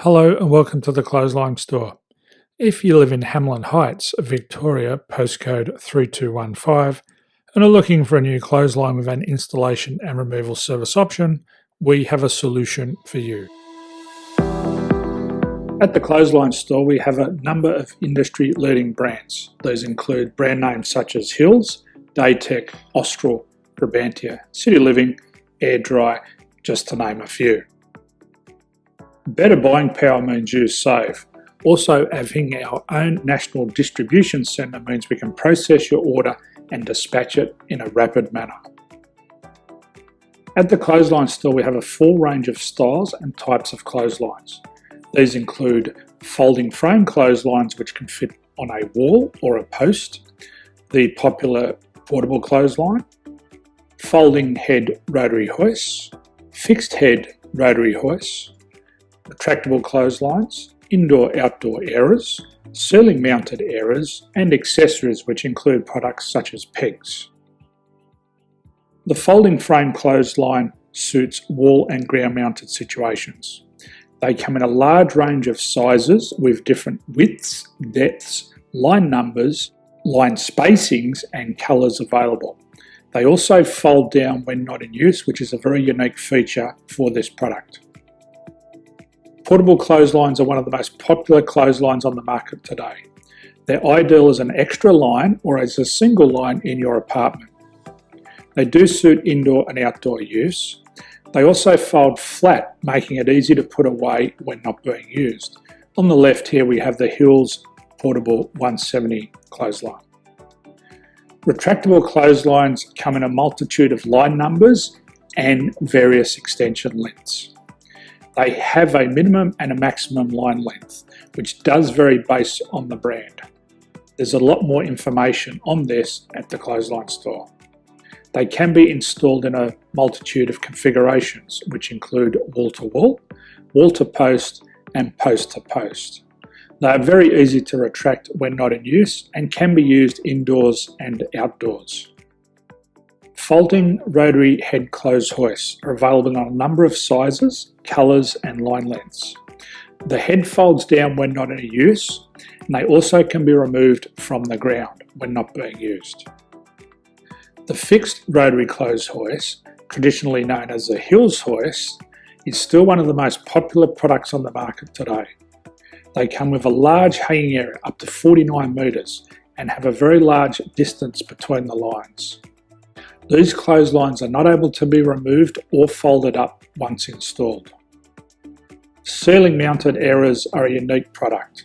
Hello and welcome to the Clothesline Store. If you live in Hamlyn Heights, Victoria, postcode 3215, and are looking for a new clothesline with an installation and removal service option, we have a solution for you. At the Clothesline Store, we have a number of industry-leading brands. These include brand names such as Hills, Daytech, Austral, Brabantia, City Living, Air Dry, just to name a few. Better buying power means you save. Also, having our own national distribution centre means we can process your order and dispatch it in a rapid manner. At the Clothesline Store, we have a full range of styles and types of clotheslines. These include folding frame clotheslines which can fit on a wall or a post, the popular portable clothesline, folding head rotary hoists, fixed head rotary hoists, retractable clotheslines, indoor-outdoor airers, ceiling mounted airers, and accessories which include products such as pegs. The folding frame clothesline suits wall and ground mounted situations. They come in a large range of sizes with different widths, depths, line numbers, line spacings and colours available. They also fold down when not in use, which is a very unique feature for this product. Portable clotheslines are one of the most popular clotheslines on the market today. They're ideal as an extra line or as a single line in your apartment. They do suit indoor and outdoor use. They also fold flat, making it easy to put away when not being used. On the left here we have the Hills Portable 170 clothesline. Retractable clotheslines come in a multitude of line numbers and various extension lengths. They have a minimum and a maximum line length, which does vary based on the brand. There's a lot more information on this at the Clothesline Store. They can be installed in a multitude of configurations, which include wall-to-wall, wall-to-post, and post-to-post. They are very easy to retract when not in use and can be used indoors and outdoors. Folding rotary head clothes hoists are available in a number of sizes, colours and line lengths. The head folds down when not in use, and they also can be removed from the ground when not being used. The fixed rotary clothes hoist, traditionally known as the Hills hoist, is still one of the most popular products on the market today. They come with a large hanging area up to 49 metres and have a very large distance between the lines. These clotheslines are not able to be removed or folded up once installed. Ceiling mounted airers are a unique product.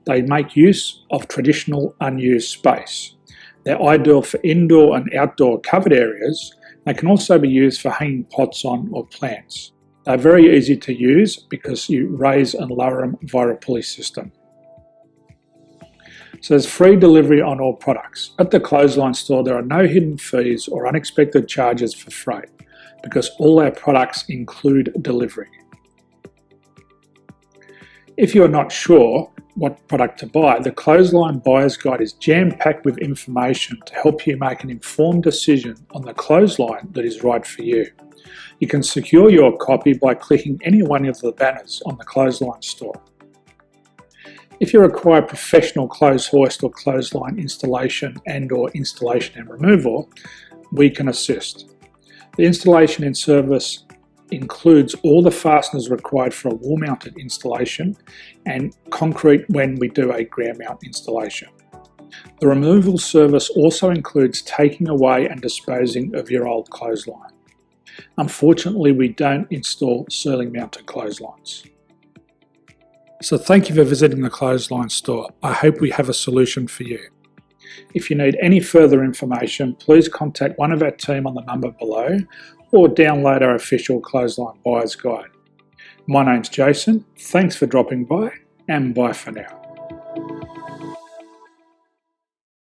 They make use of traditional unused space. They're ideal for indoor and outdoor covered areas. They can also be used for hanging pots on or plants. They're very easy to use because you raise and lower them via a pulley system. So there's free delivery on all products. At the Clothesline Store, there are no hidden fees or unexpected charges for freight because all our products include delivery. If you are not sure what product to buy, the Clothesline Buyer's Guide is jam-packed with information to help you make an informed decision on the clothesline that is right for you. You can secure your copy by clicking any one of the banners on the Clothesline Store. If you require professional clothes hoist or clothesline installation and/or installation and removal, we can assist. The installation and service includes all the fasteners required for a wall-mounted installation and concrete when we do a ground mount installation. The removal service also includes taking away and disposing of your old clothesline. Unfortunately, we don't install ceiling mounted clotheslines. So thank you for visiting the Clothesline Store. I hope we have a solution for you. If you need any further information, please contact one of our team on the number below or download our official Clothesline Buyer's Guide. My name's Jason, thanks for dropping by and bye for now.